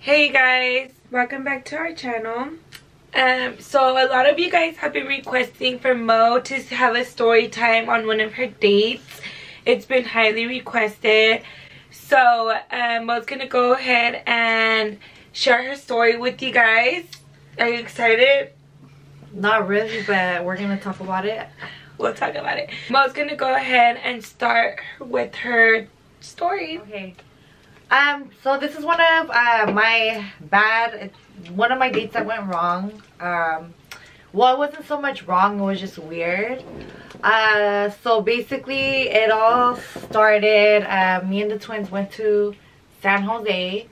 Hey guys, welcome back to our channel. So a lot of you guys have been requesting for Mo to have a story time on one of her dates. It's been highly requested. So Mo's gonna go ahead and share her story with you guys. Are you excited? Not really, but we're gonna talk about it. We'll talk about it. Mo's gonna go ahead and start with her story. Okay. So this is one of my dates that went wrong. Well, it wasn't so much wrong, it was just weird. So basically it all started, me and the twins went to San Jose.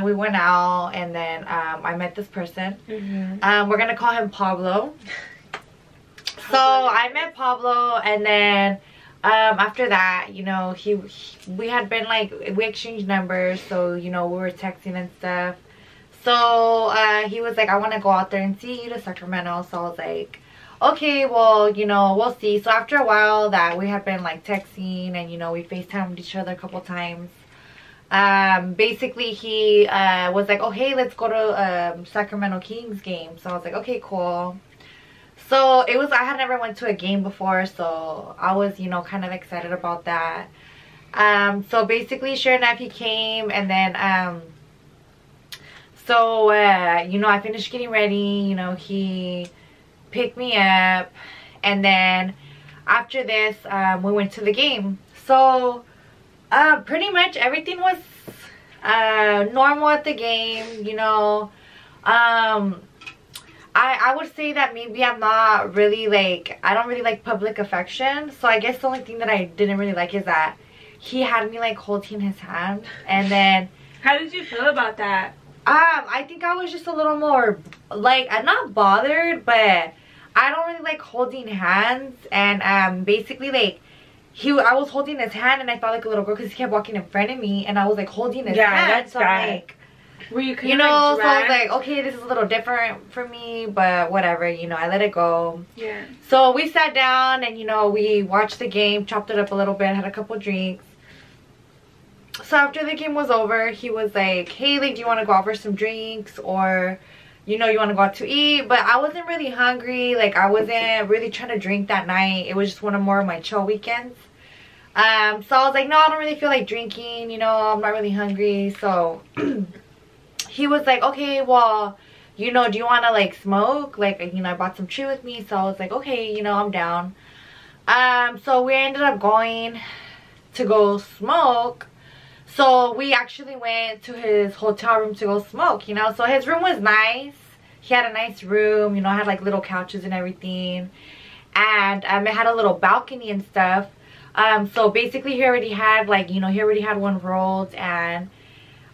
We went out and then I met this person. We're gonna call him Pablo. So I met Pablo, and then after that, you know, we had been like, we exchanged numbers, so you know, we were texting and stuff. So he was like, I want to go out there and see you to Sacramento. So I was like, okay, well, you know, we'll see. So after a while that we had been like texting, and you know, we FaceTimed each other a couple times. Basically he was like, oh hey, let's go to Sacramento Kings game. So I was like, okay, cool. So it was, I had never went to a game before, so I was, you know, kind of excited about that. So basically, sure enough, he came, and then you know, I finished getting ready. You know, he picked me up, and then after this, we went to the game. So pretty much everything was normal at the game. You know, I would say that maybe I'm not really like, I don't really like public affection. So I guess the only thing that I didn't really like is that he had me like holding his hand. And then how did you feel about that? I think I was just a little more like, I'm not bothered, but I don't really like holding hands. And basically like I was holding his hand, and I felt like a little girl because he kept walking in front of me, and I was like holding his hand. That's so bad. like, were you know, so I was like, okay, this is a little different for me, but whatever, you know, I let it go. Yeah. So we sat down, and you know, we watched the game, chopped it up a little bit, had a couple drinks. So after the game was over, he was like, hey, like, do you want to go out for some drinks, or you know, you want to go out to eat? But I wasn't really hungry. Like, I wasn't really trying to drink that night. It was just one of more of my chill weekends. So I was like, no, I don't really feel like drinking, you know, I'm not really hungry. So he was like, okay, well, you know, do you want to like smoke? Like, you know, I brought some tree with me. So I was like, okay, you know, I'm down. So we ended up going to go smoke. So we actually went to his hotel room to go smoke, you know. So his room was nice. He had a nice room, you know, had like little couches and everything. And it had a little balcony and stuff. So basically he already had like, you know, he already had one rolled, and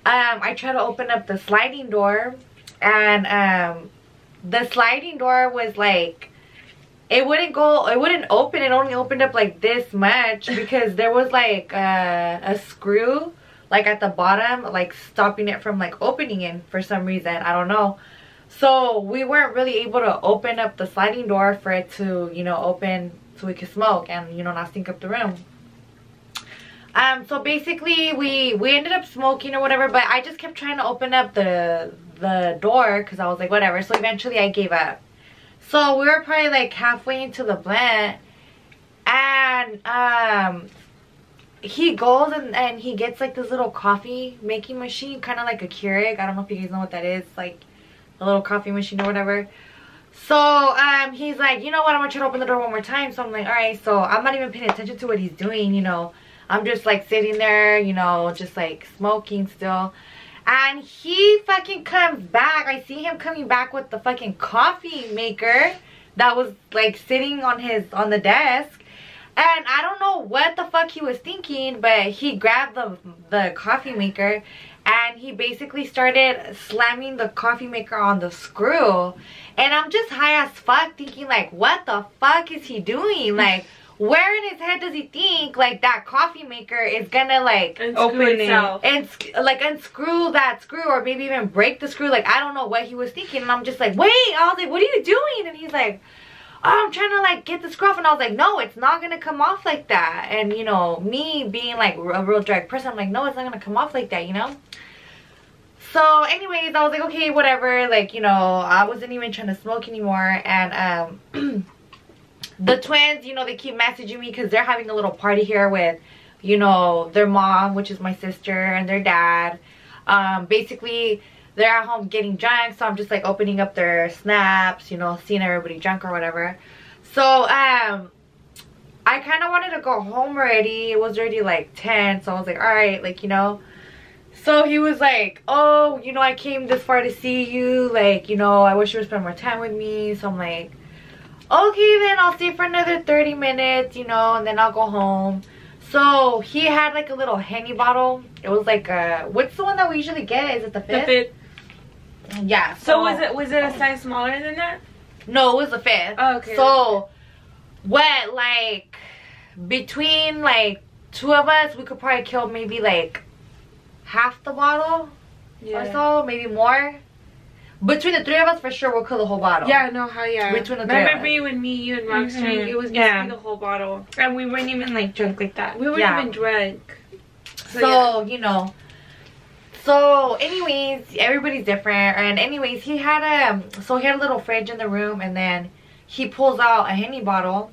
I tried to open up the sliding door, and the sliding door was like, it wouldn't open. It only opened up like this much because there was like a screw like at the bottom, like stopping it from like opening in for some reason. I don't know. So we weren't really able to open up the sliding door for it to, you know, open so we could smoke and, you know, not stink up the room. So basically we ended up smoking or whatever, but I just kept trying to open up the door because I was like, whatever. So eventually I gave up. So we were probably like halfway into the blunt, and he goes and he gets like this little coffee making machine, kind of like a Keurig. I don't know if you guys know what that is, like a little coffee machine or whatever. So he's like, you know what, I'm gonna try to open the door one more time. So I'm like, all right. So I'm not even paying attention to what he's doing, you know. I'm just like sitting there, you know, just like smoking still. And he fucking comes back. I see him coming back with the fucking coffee maker that was like sitting on the desk. And I don't know what the fuck he was thinking, but he grabbed the coffee maker, and he basically started slamming the coffee maker on the screw. And I'm just high as fuck thinking like, what the fuck is he doing? Like, where in his head does he think like that coffee maker is gonna like open itself and like unscrew that screw, or maybe even break the screw? Like, I don't know what he was thinking. And I'm just like, wait. I was like, what are you doing? And he's like, oh, I'm trying to like get the screw off. And I was like, no, it's not gonna come off like that. And you know, me being like a real direct person, I'm like, no, it's not gonna come off like that, you know. So anyways, I was like, okay, whatever. Like, you know, I wasn't even trying to smoke anymore. And the twins, you know, they keep messaging me because they're having a little party here with, you know, their mom, which is my sister, and their dad. Basically, they're at home getting drunk, so I'm just like opening up their snaps, you know, seeing everybody drunk or whatever. So I kind of wanted to go home already. It was already like 10, so I was like, all right, like, you know. So he was like, oh, you know, I came this far to see you, like, you know, I wish you would spend more time with me. So I'm like, okay, then I'll stay for another 30 minutes, you know, and then I'll go home. So he had like a little Henny bottle. It was like what's the one that we usually get? Is it the fifth? The fifth. Yeah. So was it a size smaller than that? No, it was the fifth. Oh, okay. So what, like between like two of us, we could probably kill maybe like half the bottle or so, maybe more. Between the three of us, for sure, we'll kill the whole bottle. Yeah, no, how, yeah. Between the three of us. Remember you and me, you and Rox drank. It was just the whole bottle. And we weren't even, like, drunk like that. We weren't even drunk. So you know. So, anyways, everybody's different. And anyways, he had a little fridge in the room. And then he pulls out a Henny bottle.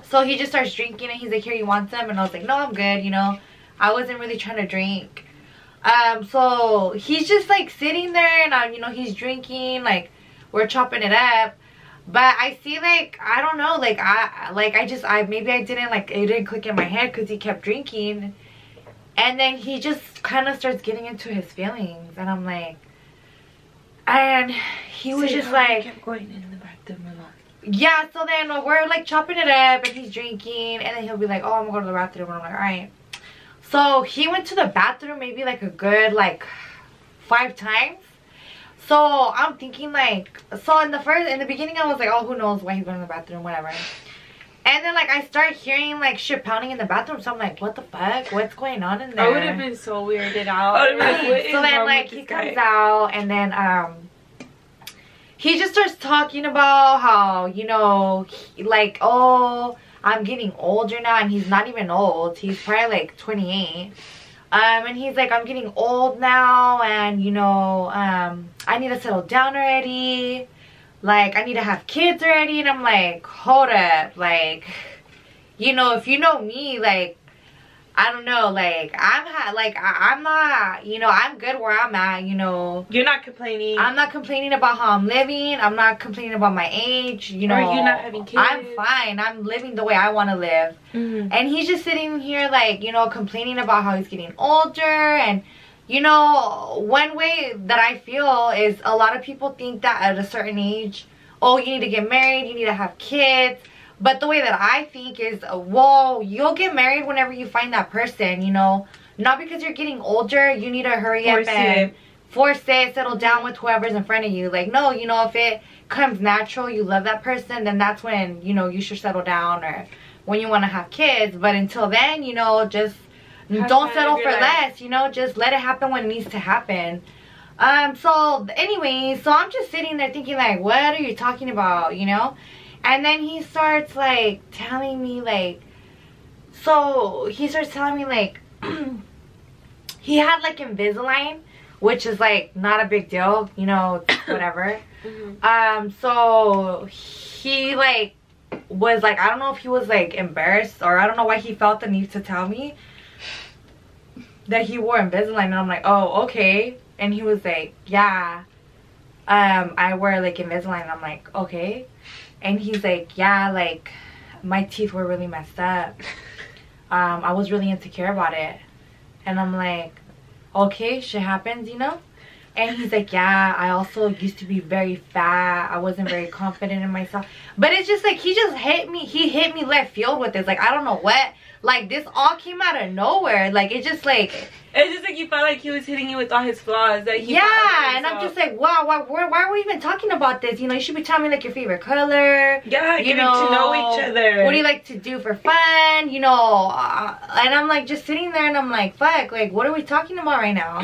So he just starts drinking. And he's like, here, you want some? And I was like, no, I'm good, you know. I wasn't really trying to drink. So he's just like sitting there and you know, he's drinking, like we're chopping it up, but I see like, I don't know, like maybe I didn't, like, it didn't click in my head because he kept drinking, and then he just kind of starts getting into his feelings, and I'm like, and he was just like, kept going in the bathroom a lot. Yeah, so then we're like chopping it up and he's drinking, and then he'll be like, oh, I'm gonna go to the bathroom, and I'm like, all right. So he went to the bathroom maybe like a good like 5 times. So I'm thinking like, so in the beginning I was like, oh, who knows why he's going to the bathroom, whatever. And then like I start hearing like shit pounding in the bathroom, so I'm like, what the fuck, what's going on in there? I would have been so weirded out. So then like he comes out, and then he just starts talking about how, you know, like, oh, I'm getting older now, and he's not even old. He's probably like 28. And he's like, I'm getting old now, and you know, I need to settle down already. Like, I need to have kids already. And I'm like, hold up, like, you know, if you know me, like, I don't know, like, I'm not, you know, I'm good where I'm at, you know. You're not complaining. I'm not complaining about how I'm living. I'm not complaining about my age, you know. Or you not having kids. I'm fine. I'm living the way I want to live. And he's just sitting here, like, you know, complaining about how he's getting older. And, you know, one way that I feel is a lot of people think that at a certain age, oh, you need to get married, you need to have kids. But the way that I think is, well, you'll get married whenever you find that person, you know. Not because you're getting older, you need to hurry up and force it, settle down with whoever's in front of you. Like, no, you know, if it comes natural, you love that person, then that's when, you know, you should settle down, or when you want to have kids. But until then, you know, just don't settle for less, you know. Just let it happen when it needs to happen. So, anyways, so I'm just sitting there thinking, like, what are you talking about, you know? And then he starts, like, telling me, like, so he starts telling me, like, he had, like, Invisalign, which is, like, not a big deal, you know, whatever. So he, like, was, like, I don't know if he was, like, embarrassed, or I don't know why he felt the need to tell me that he wore Invisalign. And I'm like, oh, okay. And he was like, yeah, I wear, like, Invisalign. And I'm like, okay. And he's like, yeah, like, my teeth were really messed up. I was really insecure about it. And I'm like, okay, shit happens, you know? And he's like, yeah, I also used to be very fat. I wasn't very confident in myself. But it's just like, he just hit me. He hit me left field with this. Like, I don't know what. Like, this all came out of nowhere. Like, it's just like... It's just like you felt like he was hitting you with all his flaws. That yeah, and I'm just like, wow, why are we even talking about this? You know, you should be telling me, like, your favorite color. Yeah, getting to know each other. What do you like to do for fun? You know, and I'm, like, just sitting there, and I'm like, fuck, like, what are we talking about right now?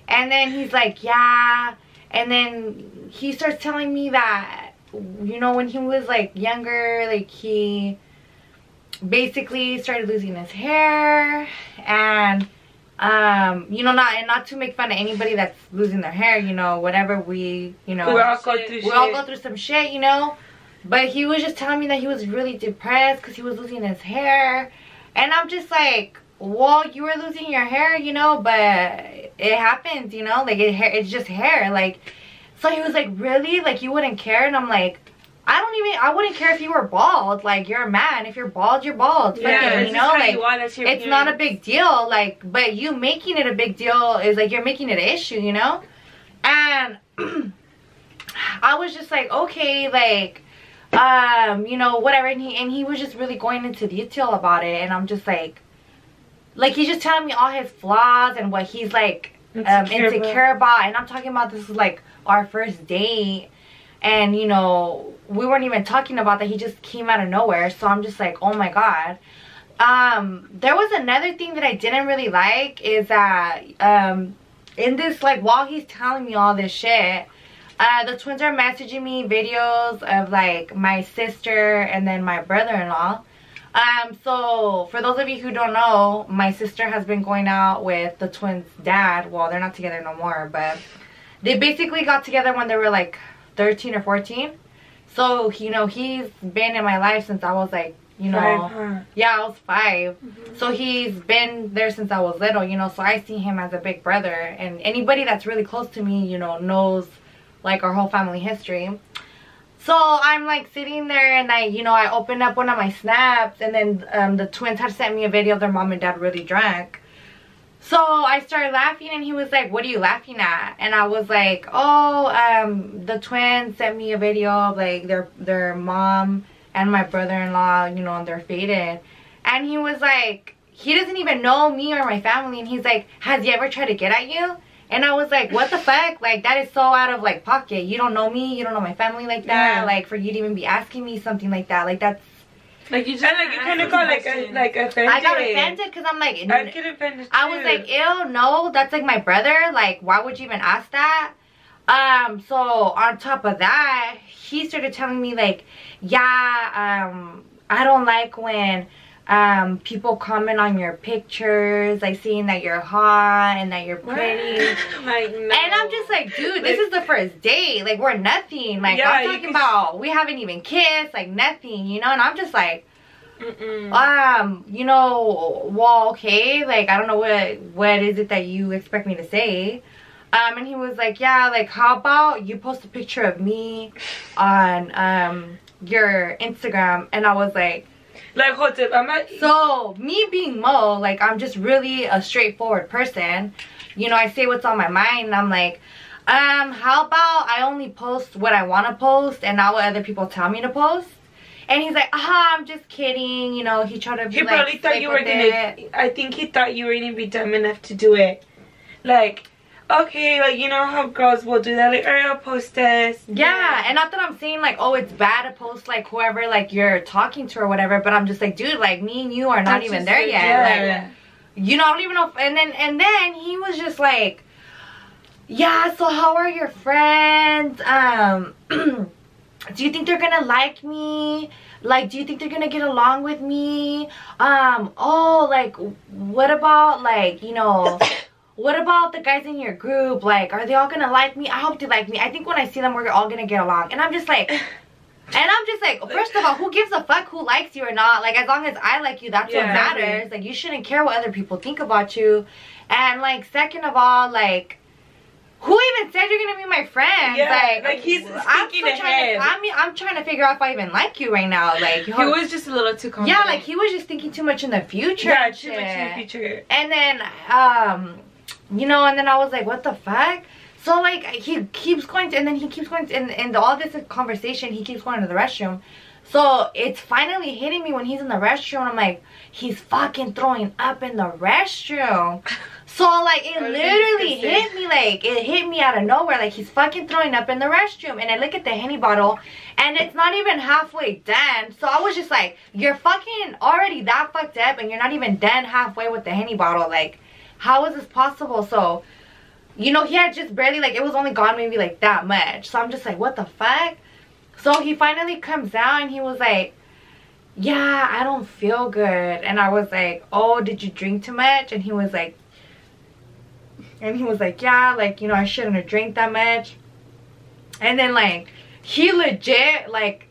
And then he's like, yeah. And then he starts telling me that, you know, when he was, like, younger, like, he basically started losing his hair, and You know, not to make fun of anybody that's losing their hair, you know, whatever we, you know, we all go through some shit, you know. But he was just telling me that he was really depressed because he was losing his hair. And I'm just like, well, you were losing your hair, you know, but it happens, you know, like it's just hair. Like, so he was like, really? Like, you wouldn't care? And I'm like, I wouldn't care if you were bald. Like, you're a man. If you're bald, you're bald. Yeah, you know, like, it's not a big deal. Like, but you making it a big deal is like, you're making it an issue, you know? And I was just like, okay, like, you know, whatever. And he was just really going into detail about it. And I'm just like, he's just telling me all his flaws and what he's like insecure about. And I'm talking about, this is like our first date. And, you know, we weren't even talking about that. He just came out of nowhere. So I'm just like, oh my God. There was another thing that I didn't really like, is that in this, like, while he's telling me all this shit, the twins are messaging me videos of, like, my sister and then my brother-in-law. So for those of you who don't know, my sister has been going out with the twins' dad. Well, they're not together no more, but they basically got together when they were like 13 or 14. So, you know, he's been in my life since I was like, you know, 5, huh? Yeah, I was 5. So he's been there since I was little, you know, so I see him as a big brother. And anybody that's really close to me, you know, knows like our whole family history. So I'm like sitting there and I opened up one of my snaps, and then the twins had sent me a video of their mom and dad really drunk. So I started laughing, and he was like, what are you laughing at? And I was like, oh, the twins sent me a video of like their mom and my brother-in-law, you know, and they're faded. And he was like, he doesn't even know me or my family. And he's like, has he ever tried to get at you? And I was like, what the fuck? Like, that is so out of like pocket. You don't know me, you don't know my family like that. Yeah. Like, for you to even be asking me something like that, like, that's like, you just, and like, you kind of got like offended. I got offended because I'm like, I get offended too. I was like, ew, no, that's like my brother. Like, why would you even ask that? So on top of that, he started telling me like, yeah, I don't like when people comment on your pictures, like saying that you're hot and that you're pretty. Like, no. And I'm just like, dude, this is the first date. Like, we're nothing. Like, yeah, I'm talking about, we haven't even kissed, like nothing, you know? And I'm just like, you know, well, okay, like, I don't know what is it that you expect me to say. And he was like, yeah, like, how about you post a picture of me on your Instagram? And I was like, hold up, so me being Mo, like, I'm just really a straightforward person, you know. I say what's on my mind, and I'm like, how about I only post what I want to post and not what other people tell me to post? And he's like, I'm just kidding, you know. He tried to be, he probably thought you were gonna, I think he thought you were gonna be dumb enough to do it, like, okay, like, you know how girls will do that, like, alright, I'll post this. Yeah, and not that I'm saying like, oh, it's bad to post like whoever like you're talking to or whatever, but I'm just like, dude, like, me and you are not even there yet. Yeah. Like, you know, I don't even know if, and then he was just like, yeah, so how are your friends? Do you think they're gonna like me? Like, do you think they're gonna get along with me? Oh, like, what about, like, you know, what about the guys in your group? Like, are they all gonna like me? I hope they like me. I think when I see them, we're all gonna get along. And I'm just like, first of all, who gives a fuck who likes you or not? Like, as long as I like you, that's what matters. Like, you shouldn't care what other people think about you. And, like, second of all, like, who even said you're gonna be my friend? Yeah, like he's thinking ahead. I'm trying to figure out if I even like you right now. Like, he was just a little too confident. Yeah, like, he was just thinking too much in the future. Yeah, too much in the future. And then, you know, and then I was like, what the fuck? So, like, he keeps going to, and then he keeps going to, and all this conversation, he keeps going to the restroom. So it's finally hitting me when he's in the restroom. I'm like, he's fucking throwing up in the restroom. So, like, it literally hit me, like, it hit me out of nowhere. Like, he's fucking throwing up in the restroom. And I look at the Henny bottle, and it's not even halfway done. So I was just like, you're fucking already that fucked up, and you're not even done halfway with the Henny bottle. Like, how is this possible? So, you know, he had just barely, like, it was only gone maybe, like, that much. So I'm just like, what the fuck? So he finally comes down, and he was like, yeah, I don't feel good. And I was like, oh, did you drink too much? And he was like, And he was like, yeah, like, you know, I shouldn't have drank that much. And then, like, he legit, like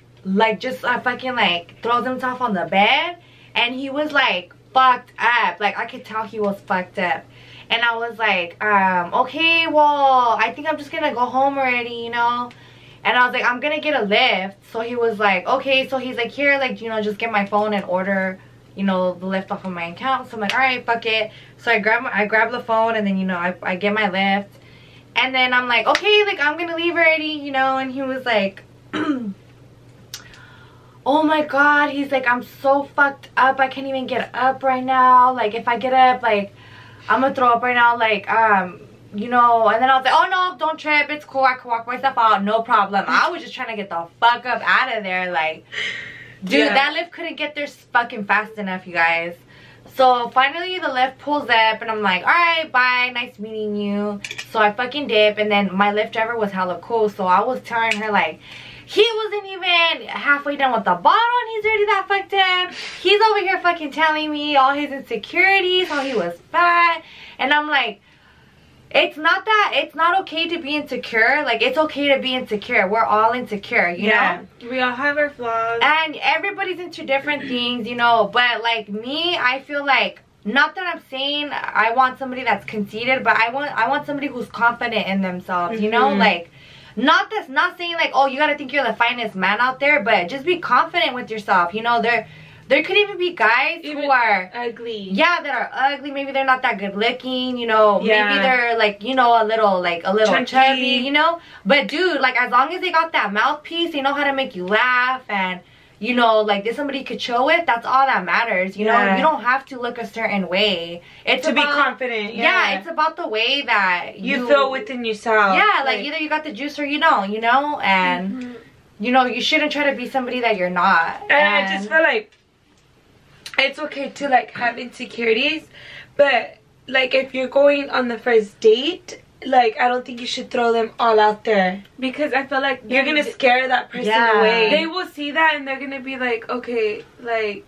just fucking, like, throws himself on the bed. And he was, like, fucked up. Like, I could tell he was fucked up. And I was like, okay, well, I think I'm just gonna go home already, you know. And I was like, I'm gonna get a lift. So he was like, okay. So he's like, here, like, you know, just get my phone and order, you know, the lift off of my account. So I'm like, all right, fuck it. So I grab the phone, and then, you know, I get my lift. And then I'm like, okay, like, I'm gonna leave already, you know. And he was like, oh my god, he's like, I'm so fucked up, I can't even get up right now. Like, if I get up, like, I'm gonna throw up right now, like, you know. And then I was like, oh no, don't trip, it's cool, I can walk myself out, no problem. I was just trying to get the fuck up out of there. Like, dude, that lift couldn't get there fucking fast enough, you guys. So finally the lift pulls up, and I'm like, all right, bye, nice meeting you. So I fucking dip, and then my lift driver was hella cool. So I was telling her, like, he wasn't even halfway done with the bottle, and he's already that fucked up. He's over here fucking telling me all his insecurities, how he was fat. And I'm like, it's not okay to be insecure. Like, it's okay to be insecure. We're all insecure, you know? We all have our flaws. And everybody's into different things, you know. But, like, me, I feel like, not that I'm saying I want somebody that's conceited, but I want somebody who's confident in themselves, you know? Like, not saying, like, oh, you gotta think you're the finest man out there, but just be confident with yourself, you know? There could even be guys who are ugly. Yeah, that are ugly. Maybe they're not that good looking, you know. Maybe they're, like, you know, a little chubby, you know. But, dude, like, as long as they got that mouthpiece, they know how to make you laugh, and, you know, like, there's somebody you could chill with, that's all that matters, you know. You don't have to look a certain way. It's to be confident. Yeah, it's about the way that you feel within yourself. Yeah, like, either you got the juice or you don't, you know. And, you know, you shouldn't try to be somebody that you're not. And I just feel like it's okay to, like, have insecurities, but, like, if you're going on the first date, like, I don't think you should throw them all out there, because I feel like you're gonna scare that person away. They will see that, and they're gonna be like, okay, like,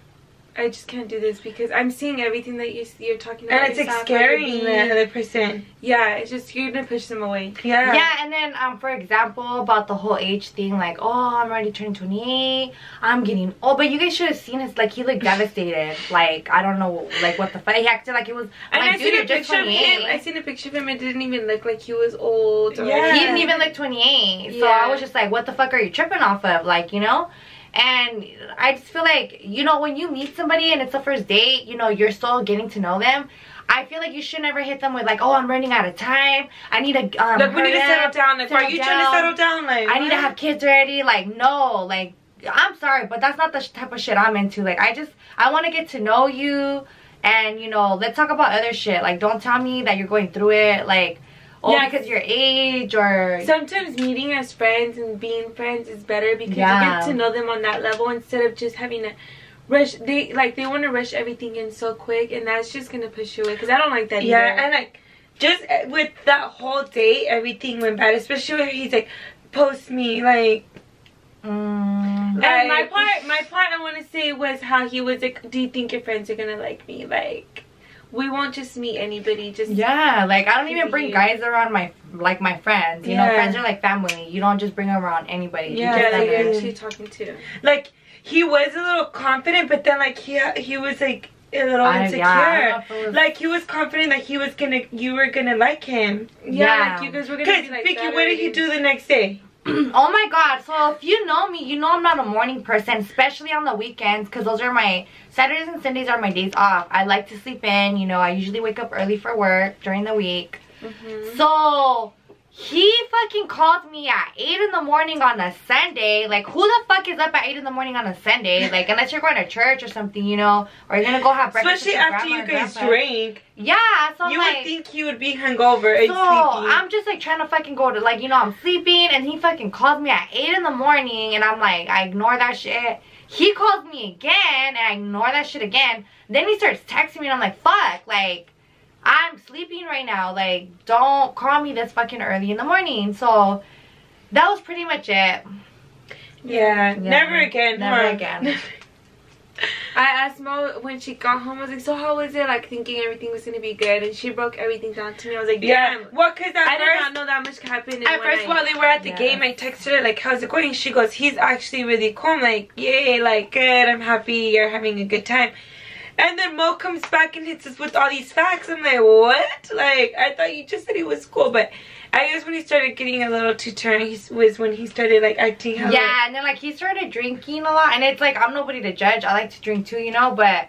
I just can't do this because I'm seeing everything that you're talking about. And it's like scaring the other person. Yeah, it's just, you're gonna push them away. Yeah, and then for example, about the whole age thing, like, oh, I'm already turning 28, I'm getting old. But you guys should have seen his, like, he looked devastated. Like, I don't know, like, what the fuck. He acted like it was, and like, I seen a picture of him. I seen a picture of him. It didn't even look like he was old. Or he didn't even look 28. So I was just like, what the fuck are you tripping off of? Like, you know? And I just feel like, you know, when you meet somebody and it's the first date, you know, you're still getting to know them. I feel like you should never hit them with, like, oh, I'm running out of time, I need to look, we need to settle down. Like, are you trying to settle down? Like, I need to have kids already. Like, no, like, I'm sorry, but that's not the type of shit I'm into. Like, I want to get to know you, and, you know, let's talk about other shit. Like, don't tell me that you're going through it, like, oh, because your age, or sometimes meeting as friends and being friends is better, because you get to know them on that level instead of just having to rush. They want to rush everything in so quick, and that's just gonna push you away, because I don't like that either. And like, just with that whole date, everything went bad, especially when he's like, post me, like, and my part I want to say was how he was like, do you think your friends are gonna like me? Like, we won't just meet anybody. Just like, I don't even bring guys around my friends. You know, friends are like family. You don't just bring them around anybody. Yeah, like, you're actually talking to. Like, he was a little confident, but then, like, he was like a little insecure. Like, he was confident that you were gonna like him. Like, you guys were gonna be like, Vicky, what did he do the next day? Oh my god, so if you know me, you know I'm not a morning person, especially on the weekends, because those are my Saturdays and Sundays are my days off. I like to sleep in, you know. I usually wake up early for work during the week. So he fucking called me at 8 in the morning on a Sunday. Like, who the fuck is up at 8 in the morning on a Sunday? Like, unless you're going to church or something, you know, or you're gonna go have breakfast. Especially after you guys drink. Yeah, so you would think he would be hungover and sleepy. I'm just like trying to fucking go to, like, you know, I'm sleeping, and he fucking calls me at 8 in the morning, and I'm like, I ignore that shit. He calls me again, and I ignore that shit again. Then he starts texting me, and I'm like, fuck, like, I'm sleeping right now. Like, don't call me this fucking early in the morning. So that was pretty much it. Yeah. Never again. Never again. I asked Mo when she got home, I was like, so how was it? Like, thinking everything was going to be good. And she broke everything down to me. I was like, damn. Yeah. Well, because I did not know that much happened. At first, while they were at the game, I texted her, like, how's it going? She goes, he's actually really cool. I'm like, yay, like, good. I'm happy you're having a good time. And then Mo comes back and hits us with all these facts. I'm like, what? Like, I thought you just said he was cool. But I guess when he started getting a little too turned was when he started, like, acting how... Yeah, and then, like, he started drinking a lot. And it's like, I'm nobody to judge. I like to drink too, you know, but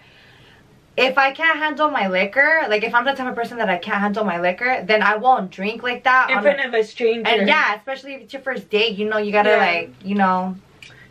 if I can't handle my liquor, like, if I'm the type of person that I can't handle my liquor, then I won't drink like that. In front of a stranger. And yeah, especially if it's your first date, you know, you gotta, like, you know...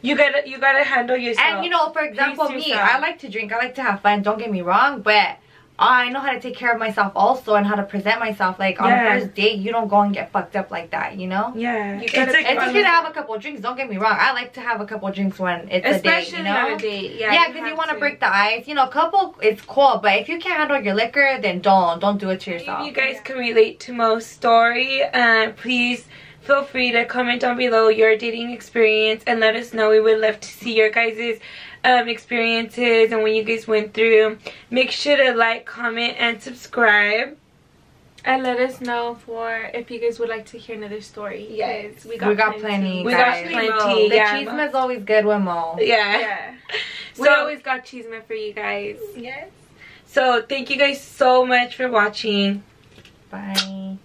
You gotta handle yourself. And, you know, for example, me, I like to drink. I like to have fun. Don't get me wrong, but... I know how to take care of myself also and how to present myself. Like, on the first date, you don't go and get fucked up like that, you know? Yeah. It's okay to have a couple of drinks. Don't get me wrong. I like to have a couple of drinks when it's a date, you know? Especially on a date. Yeah, because you want to break the ice. You know, couple, it's cool. But if you can't handle your liquor, then don't do it to yourself. If you guys can relate to Mo's story, please feel free to comment down below your dating experience and let us know. We would love to see your guys' experiences and what you guys went through. Make sure to like, comment, and subscribe. And let us know if you guys would like to hear another story. Yes, we got plenty. We got plenty. The chisme is always good with Mo. Yeah. We always got chisme for you guys. Yes. So thank you guys so much for watching. Bye.